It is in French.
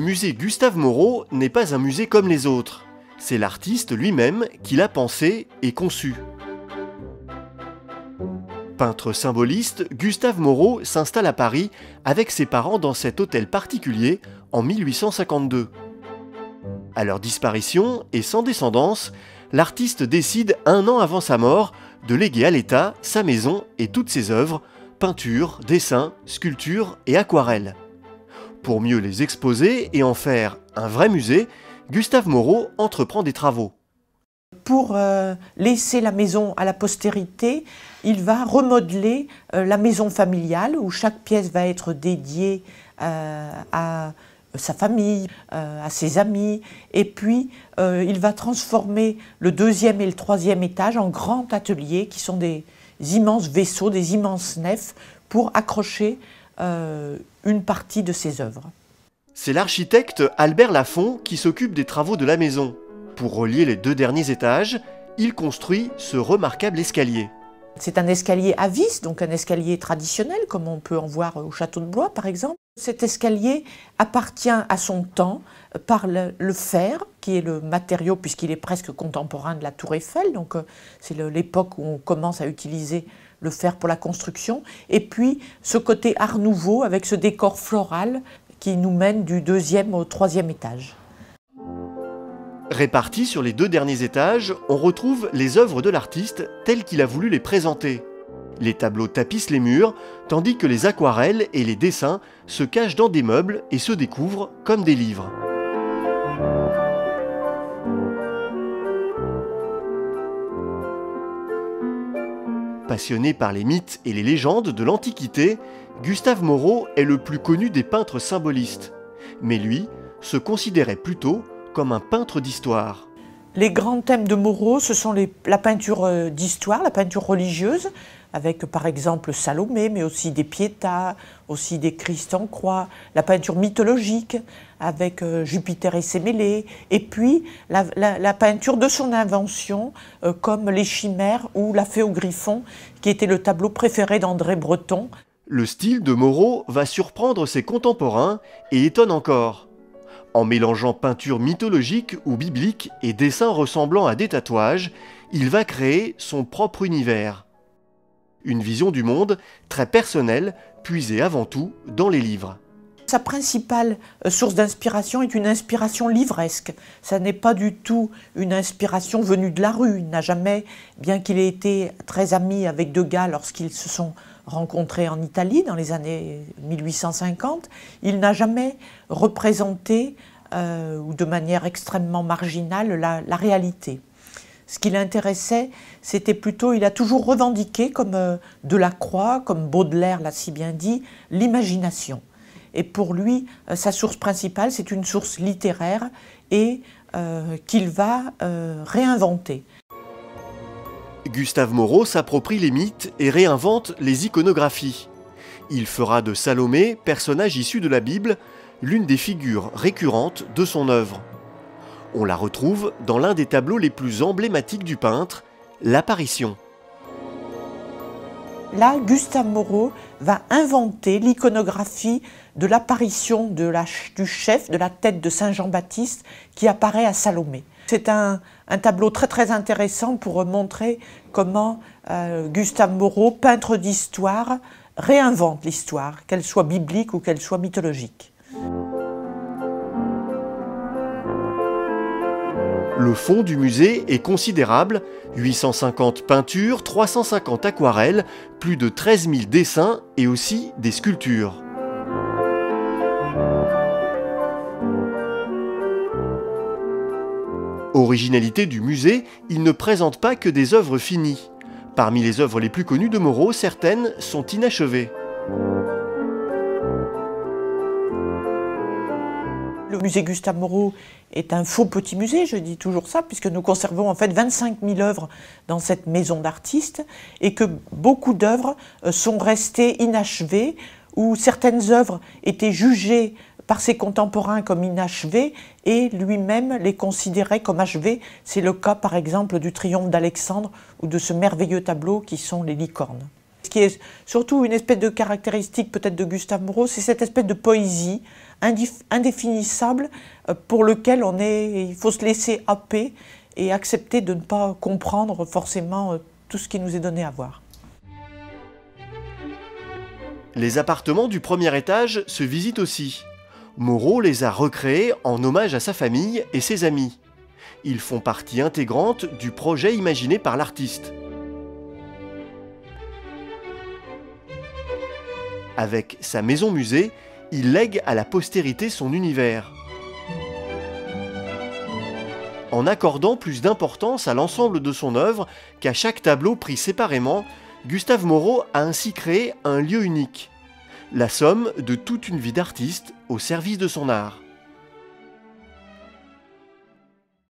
musée Gustave Moreau n'est pas un musée comme les autres. C'est l'artiste lui-même qui l'a pensé et conçu. Peintre symboliste, Gustave Moreau s'installe à Paris avec ses parents dans cet hôtel particulier en 1852. À leur disparition et sans descendance, l'artiste décide 1 an avant sa mort de léguer à l'État sa maison et toutes ses œuvres, peintures, dessins, sculptures et aquarelles. Pour mieux les exposer et en faire un vrai musée, Gustave Moreau entreprend des travaux. Pour laisser la maison à la postérité, il va remodeler la maison familiale où chaque pièce va être dédiée à sa famille, à ses amis, et puis il va transformer le 2e et le 3e étage en grands ateliers qui sont des immenses vaisseaux, des immenses nefs pour accrocher une partie de ses œuvres. C'est l'architecte Albert Laffont qui s'occupe des travaux de la maison. Pour relier les 2 derniers étages, il construit ce remarquable escalier. C'est un escalier à vis, donc un escalier traditionnel, comme on peut en voir au château de Blois par exemple. Cet escalier appartient à son temps par le fer, qui est le matériau, puisqu'il est presque contemporain de la tour Eiffel, donc c'est l'époque où on commence à utiliser le fer pour la construction, et puis ce côté art nouveau avec ce décor floral qui nous mène du 2e au 3e étage. Répartis sur les 2 derniers étages, on retrouve les œuvres de l'artiste telles qu'il a voulu les présenter. Les tableaux tapissent les murs, tandis que les aquarelles et les dessins se cachent dans des meubles et se découvrent comme des livres. Passionné par les mythes et les légendes de l'Antiquité, Gustave Moreau est le plus connu des peintres symbolistes. Mais lui se considérait plutôt comme un peintre d'histoire. Les grands thèmes de Moreau, ce sont la peinture d'histoire, la peinture religieuse, avec par exemple Salomé, mais aussi des Pietà, aussi des Christ en croix, la peinture mythologique, avec Jupiter et Sémélé, et puis la peinture de son invention, comme les chimères ou la Fée au Griffon, qui était le tableau préféré d'André Breton. Le style de Moreau va surprendre ses contemporains et étonne encore. En mélangeant peinture mythologique ou biblique et dessins ressemblant à des tatouages, il va créer son propre univers. Une vision du monde très personnelle, puisée avant tout dans les livres. Sa principale source d'inspiration est une inspiration livresque. Ça n'est pas du tout une inspiration venue de la rue. Il n'a jamais, bien qu'il ait été très ami avec Degas lorsqu'ils se sont rencontrés en Italie dans les années 1850, il n'a jamais représenté, ou de manière extrêmement marginale, la réalité. Ce qui l'intéressait, c'était plutôt, il a toujours revendiqué, comme Delacroix, comme Baudelaire l'a si bien dit, l'imagination. Et pour lui, sa source principale, c'est une source littéraire et qu'il va réinventer. Gustave Moreau s'approprie les mythes et réinvente les iconographies. Il fera de Salomé, personnage issu de la Bible, l'une des figures récurrentes de son œuvre. On la retrouve dans l'un des tableaux les plus emblématiques du peintre, l'Apparition. Là, Gustave Moreau va inventer l'iconographie de l'apparition du chef, de la tête de Saint Jean-Baptiste qui apparaît à Salomé. C'est un tableau très intéressant pour montrer comment Gustave Moreau, peintre d'histoire, réinvente l'histoire, qu'elle soit biblique ou qu'elle soit mythologique. Le fond du musée est considérable, 850 peintures, 350 aquarelles, plus de 13 000 dessins et aussi des sculptures. Originalité du musée, il ne présente pas que des œuvres finies. Parmi les œuvres les plus connues de Moreau, certaines sont inachevées. Le musée Gustave Moreau est un faux petit musée, je dis toujours ça, puisque nous conservons en fait 25 000 œuvres dans cette maison d'artistes et que beaucoup d'œuvres sont restées inachevées, ou certaines œuvres étaient jugées par ses contemporains comme inachevées et lui-même les considérait comme achevées. C'est le cas par exemple du Triomphe d'Alexandre ou de ce merveilleux tableau qui sont les licornes. ce qui est surtout une espèce de caractéristique peut-être de Gustave Moreau, c'est cette espèce de poésie indéfinissable pour lequel il faut se laisser happer et accepter de ne pas comprendre forcément tout ce qui nous est donné à voir. Les appartements du premier étage se visitent aussi. Moreau les a recréés en hommage à sa famille et ses amis. Ils font partie intégrante du projet imaginé par l'artiste. Avec sa maison-musée, il lègue à la postérité son univers. En accordant plus d'importance à l'ensemble de son œuvre qu'à chaque tableau pris séparément, Gustave Moreau a ainsi créé un lieu unique, la somme de toute une vie d'artiste au service de son art.